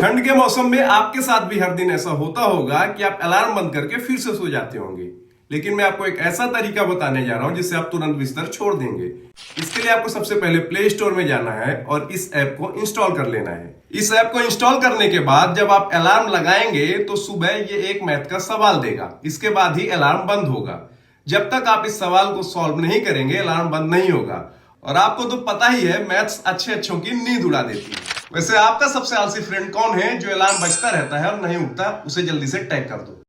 ठंड के मौसम में आपके साथ भी हर दिन ऐसा होता होगा कि आप अलार्म बंद करके फिर से सो जाते होंगे, लेकिन मैं आपको एक ऐसा तरीका बताने जा रहा हूं जिससे आप तुरंत बिस्तर छोड़ देंगे। इसके लिए आपको सबसे पहले प्ले स्टोर में जाना है और इस ऐप को इंस्टॉल कर लेना है। इस ऐप को इंस्टॉल करने के बाद जब आप अलार्म लगाएंगे तो सुबह ये एक मैथ का सवाल देगा, इसके बाद ही अलार्म बंद होगा। जब तक आप इस सवाल को सॉल्व नहीं करेंगे अलार्म बंद नहीं होगा। और आपको तो पता ही है मैथ्स अच्छे अच्छों की नींद उड़ा देती है। वैसे आपका सबसे आलसी फ्रेंड कौन है जो अलार्म बजता रहता है और नहीं उठता? उसे जल्दी से टैग कर दो।